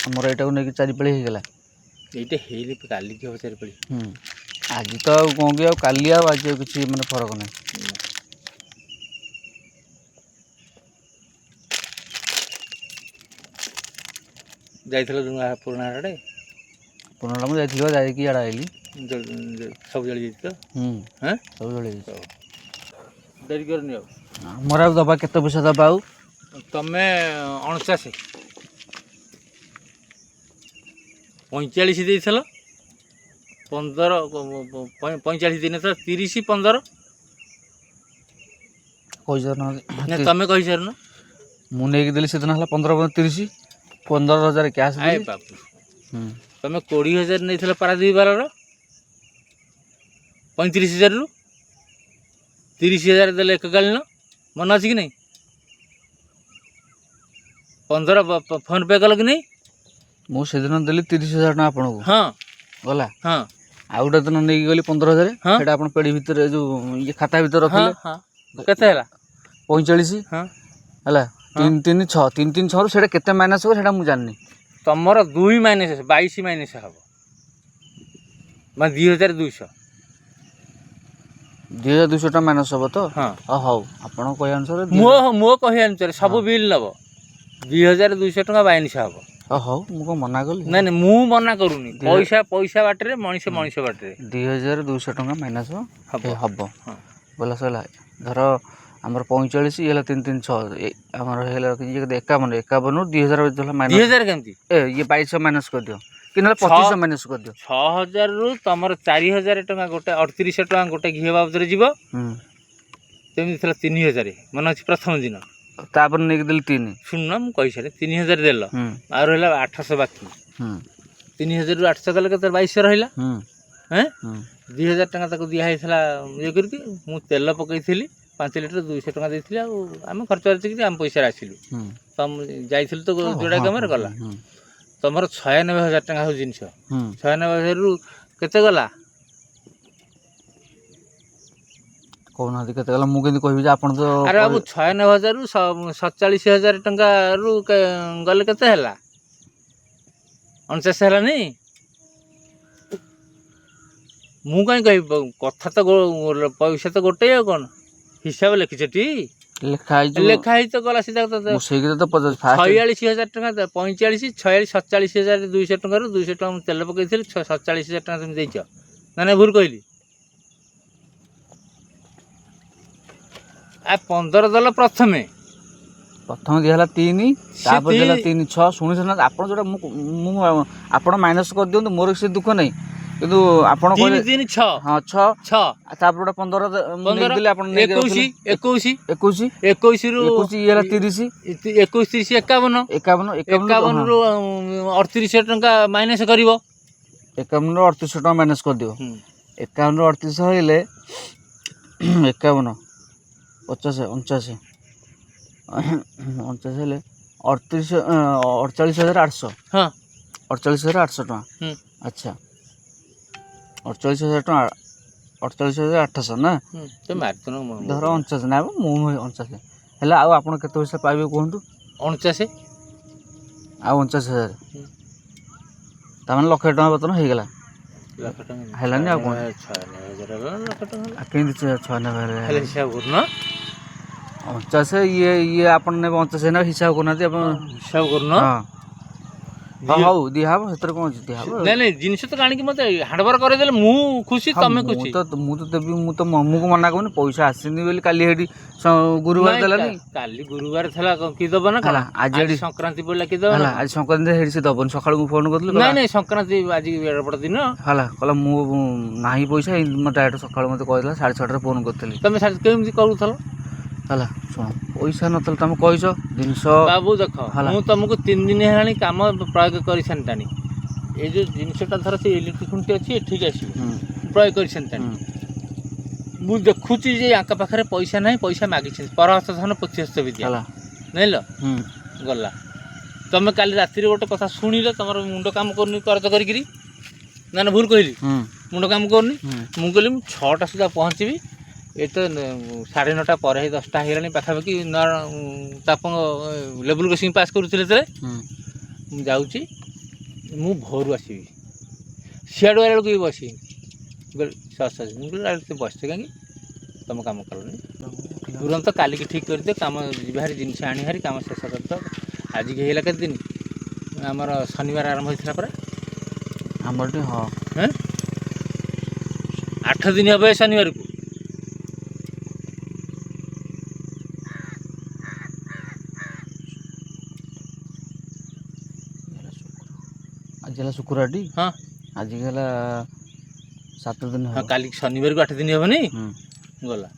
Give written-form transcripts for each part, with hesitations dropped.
ଆମର ଏଇଟାକୁ ନେଇକି 4 ପାଳି ହେଇଗଲା। এইটা ହେଇନି କାଲି କି ହବ 4 ପାଳି। ଆଜି ତ ଆଉ କ'ଣ କି ଆଉ କାଲି ଆଉ ଆଜି ଆଉ କିଛି ମାନେ ଫରକ ନାହିଁ। ଯାଇଥିଲ ପୁରୁଣା ଆଡ଼େ? ପୁରୁଣା ମୁଁ ଯାଇଥିଲି ଯାଇକି ଇଆଡ଼େ ଆଇଲି। ସବୁ ଜଳି ଯାଇଛି ତ? ହଁ ସବୁ ଜଳି ଯାଇଛି। ଡେରି କରିନି ଆଉ। ଆମର ଆଉ ଦବା କେତେ ପଇସା ଦବା ଆଉ? ତମେ 49 45 ଦେଇଥିଲ 15 45 ଦେଇନଥିଲ 30 15 କହିଛ ତମେ କହିସାରୁନ। ମୁଁ ନେଇକି ଦେଲି ସେଦିନ ହେଲା 15 30 15,000 କ୍ୟାସ୍ ଆଏ ଦେଲି। ବାବୁ ତମେ 20,000 ନେଇଥିଲ ପାରାଦ୍ୱୀପ ବାଲାର 35,000ରୁ 30,000 ଦେଲେ ଏକକାଳୀନ ମନେ ଅଛି କି ନାହିଁ? 15 ଫୋନ ପେ କଲ କି ନାହିଁ? ମୁଁ ସେଦିନ ଦେଲି 30,000 ଟଙ୍କା ଆପଣଙ୍କୁ। ହଁ ଗଲା। ହଁ ଆଉ ଗୋଟେ ଦିନ ନେଇକି ଗଲି 15,000। ହଁ ସେଇଟା ଆପଣ ପେଡ଼ି ଭିତରେ ଯେଉଁ ଇଏ ଖାତା ଭିତରେ ରଖିଲେ। ହଁ କେତେ ହେଲା? 45 ହଁ ହେଲା। 336 336ରୁ ସେଇଟା କେତେ ମାଇନସ୍ ହେବ ସେଇଟା ମୁଁ ଜାଣିନି। ତମର 2 ମାଇନସ୍ 22 ମାଇନସ୍ ହେବ ମାନେ 2,200। 2,200 ଟଙ୍କା ମାଇନସ୍ ହେବ ତ? ହଁ ହଉ ଆପଣଙ୍କ କହିବା ଅନୁସାରେ ମୋ କହିବା ଅନୁସାରେ ସବୁ ବିଲ୍ ନେବ 2,200 ଟଙ୍କା ମାଇନସ୍ ହେବ। ହଉ ମୁଁ କ'ଣ ମନା କଲି? ନାଇଁ ମୁଁ ମନା କରୁନି। ପଇସା ବାଟରେ ମଣିଷ ବାଟରେ 2,200 ଟଙ୍କା ମାଇନସ୍ ହେବ। ହଁ ବୋଲା ସରିଲା। ଧର ଆମର 45 ଇଏ ହେଲା 336 ଆମର ହେଇଗଲା 51 51ରୁ 2,000 ମାଇନସ୍ 2,000 କେମିତି? ଇଏ 2200 ମାଇନସ୍ କରିଦିଅ କି ନହେଲେ 2500 ମାଇନସ୍ କରିଦିଅ। 6,000ରୁ ତମର 4,000 ଟଙ୍କା ଗୋଟେ 3800 ଟଙ୍କା ଗୋଟେ ଘିଅ ବାବଦରେ ଯିବ। ସେମିତି ଥିଲା 3,000 ମନେ ଅଛି ପ୍ରଥମ ଦିନ। ତାପରେ ନେଇକି ଦେଲି 3। ଶୁଣୁନ ମୁଁ କହିସାରେ 3,000 ଦେଲ ଆଉ ରହିଲା 800 ବାକି। 3,000ରୁ 800 ଗଲେ କେତେ 2200 ରହିଲା। 2,000 ଟଙ୍କା ତାକୁ ଦିଆ ହେଇଥିଲା ଇଏ କରିକି। ମୁଁ ତେଲ ପକେଇଥିଲି 5 ଲିଟର 200 ଟଙ୍କା ଦେଇଥିଲି। ଆଉ ଆମେ ଖର୍ଚ୍ଚ ବାର୍ଚ୍ଚିକି ଆମେ ପଇସାରେ ଆସିଲୁ। ଯାଇଥିଲୁ ତ ଯୋଡ଼ା କାମରେ ଗଲା। ତମର 96,000 ଟଙ୍କା ହେଉଛି ଜିନିଷ। 96,000ରୁ କେତେ ଗଲା? କହୁନାହାନ୍ତି କେତେ ଗଲା? ମୁଁ କେମିତି କହିବି ଯେ ଆପଣ ତ। ଆରେ ବାବୁ 96,000ରୁ 47,000 ଟଙ୍କାରୁ ଗଲେ କେତେ ହେଲା? 49 ହେଲାନି? ମୁଁ କାହିଁ କହିବି? କଥା ତ ପଇସା ତ ଗୋଟେ ଆଉ କ'ଣ ହିସାବ ଲେଖିଛଟି? ଲେଖା ହେଇ ତ ଗଲା ସିଧା 46,000 ଟଙ୍କା 45 46 47,200 ଟଙ୍କାରୁ 200 ଟଙ୍କା ମୁଁ ତେଲ ପକେଇଥିଲି। 47,000 ଟଙ୍କା তুমি ଦେଇଛ ନା ନାଇଁ? ଭୁଲ କହିଲି? 15 ଦେଲ ପ୍ରଥମେ ଦିଆହେଲା 3 ତାପରେ ଦେଲା 3,600। ଶୁଣିଛ ନା ଆପଣ ଯେଉଁଟା ମୁଁ ଆପଣ ମାଇନସ୍ କରିଦିଅନ୍ତୁ ମୋର କିଛି ଦୁଃଖ ନାହିଁ। କିନ୍ତୁ ଆପଣ କହିଲେ 3,6 ହଁ 6 ତାପରେ ଗୋଟେ 15 ଦେଲେ ଆପଣ 21 21ରୁ 21 ଇଏ ହେଲା 30 21 30 51 51ରୁ 3800 ଟଙ୍କା ମାଇନସ୍ କରିବ। 51ରୁ 3800 ଟଙ୍କା ମାଇନସ୍ କରିଦିଅ। 51ରୁ 3800 ହେଲେ 51 50 49 ହେଲେ 48,800। ହଁ 48,800 ଟଙ୍କା। ଆଚ୍ଛା 48,000 ଟଙ୍କା 48,800 ନା? ଧର 49 ନା ମୁଁ 49 ହେଲା। ଆଉ ଆପଣ କେତେ ପଇସା ପାଇବେ କୁହନ୍ତୁ? 49 ଆଉ 49,000 ତାମାନେ ଲକ୍ଷେ ଟଙ୍କା ବର୍ତ୍ତମାନ ହେଇଗଲା। ହେଲାନି ଆଉ କ'ଣ? କେମିତି 96,000 ହିସାବ କରୁନ। 49 ଇଏ ଆପଣ ନେବେ 49 ନା ହିସାବ କରୁନାହାନ୍ତି ଆପଣ। ହିସାବ କରୁନ। ହଉ ଦିଆହବ ସେଥିରେ କ'ଣ ଅଛି? ଦିଆହବ। ନାଇଁ ଜିନିଷ ତ ଆଣିକି ମୋତେ ହାଣ୍ଡଓଭର କରିଦେଲେ ମୁଁ ଖୁସି ତମେ ଖୁସି। ମୁଁ ତ ଦେବି। ମୁଁ ତ ମମୁକୁ ମନା କରୁନି। ପଇସା ଆସିନି ବୋଲି କାଲି ହେଠି ଗୁରୁବାର ଦେଲାନି। କାଲି ଗୁରୁବାର ଥିଲା କି ଦବ ନା କ'ଣ? ଆଜି ସଂକ୍ରାନ୍ତି ପଡ଼ିଲା କି ଦବ ନା? ଆଜି ସଂକ୍ରାନ୍ତି ହେଠି ସେ ଦବନି। ସକାଳୁ ମୁଁ ଫୋନ୍ କରିଥିଲି। ନାଇଁ ସଂକ୍ରାନ୍ତି ଆଜି ବଡ଼ ଦିନ ହେଲା। କହିଲା ମୁଁ ନାହିଁ ପଇସା। ମୋତେ ଡାଇରେକ୍ଟ ସକାଳୁ ମୋତେ କହିଥିଲା 6:30ରେ ଫୋନ୍ କରିଥିଲି। ତମେ କେମିତି କରୁଥିଲ? ହେଲା ଶୁଣ ପଇସା ନଥିଲା ତମେ କହିଛ ଜିନିଷ ବାବୁ ଦେଖ ମୁଁ ତମକୁ 3 ଦିନ ହେଲାଣି କାମ ପ୍ରୟୋଗ କରିସାରିତାଣି। ଏଇ ଯେଉଁ ଜିନିଷଟା ଧର ସେ ଇଲେକ୍ଟ୍ରିକ୍ ଖୁଣ୍ଟି ଅଛି ଏଠିକି ଆସିବ ପ୍ରୟୋଗ କରିସାରିତାଣି। ମୁଁ ଦେଖୁଛି ଯେ ଆଙ୍କ ପାଖରେ ପଇସା ନାହିଁ। ପଇସା ମାଗିଛନ୍ତି ପରହସ୍ତ ଧନ ପୋଥିହସ୍ତ ବିଦ୍ୟା ଜାଣିଲ ଗଲା। ତମେ କାଲି ରାତିରେ ଗୋଟେ କଥା ଶୁଣିଲ ତମର ମୁଣ୍ଡ କାମ କରୁନି କରଜ କରିକିରି ନା ଭୁଲ କହିଲି? ମୁଣ୍ଡ କାମ କରୁନି। ମୁଁ କହିଲି ମୁଁ 6ଟା ସୁଦ୍ଧା ପହଞ୍ଚିବି। ଏ ତ 9:30 ପରେ 10ଟା ହେଇଗଲାଣି ପାଖାପାଖି। ତାପ ଲେବୁଲ୍ କ୍ରସିଂ ପାସ୍ କରୁଥିଲେ ଯେତେବେଳେ ମୁଁ ଯାଉଛି ମୁଁ ଘରୁ ଆସିବି ସିଆଡ଼ୁ ଆଇଲା ବେଳକୁ ଇଏ ବସି ମୁଁ କହିଲି ଆରେ ତୁ ବସିଛ କାହିଁକି ତୁମ କାମ କଲନି ତୁରନ୍ତ କାଲିକି ଠିକ୍ କରିଦିଅ କାମ ଯିବା ହାରି ଜିନିଷ ଆଣି ହାରି କାମ ଶେଷ କରିଦିଅ ଆଜିକି ହେଇଗଲା କେତେ ଦିନ ଆମର ଶନିବାର ଆରମ୍ଭ ହେଇଥିଲା ପରା ଆମର ଟିକେ ହଁ 8 ଦିନ ହେବ ଏ ଶନିବାରକୁ ଆଜି ହେଲା ଶୁକ୍ରବାରଟି ହଁ ଆଜି ହେଲା 7 ଦିନ ହଁ ହେବ କାଲିକି ଶନିବାରକୁ 8 ଦିନ ହେବନି ହୁଁ। ଗଲା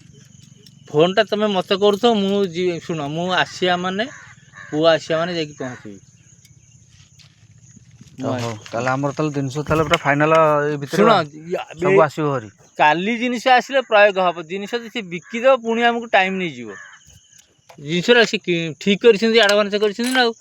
ଫୋନ୍ଟା ତୁମେ ମୋତେ କରୁଥିବ ମୁଁ ଶୁଣ ମୁଁ ଆସିବା ମାନେ ପୁଅ ଆସିବା ମାନେ ଯାଇକି ପହଞ୍ଚିବି ହଉ ତାହେଲେ ଆମର ତାହେଲେ ଜିନିଷ ତାହେଲେ ପୁରା ଫାଇନାଲ ଏଇ ଭିତରେ ଶୁଣ ସବୁ ଆସିବ ଭାରି କାଲି ଜିନିଷ ଆସିଲେ ପ୍ରୟୋଗ ହେବ ଜିନିଷ ଯଦି ସେ ବିକିଦେବ ପୁଣି ଆମକୁ ଟାଇମ୍ ନେଇଯିବ ଜିନିଷଟା ସେ ଠିକ୍ କରିଛନ୍ତି ଆଡ଼ଭାନ୍ସ କରିଛନ୍ତି ନା ଆଉ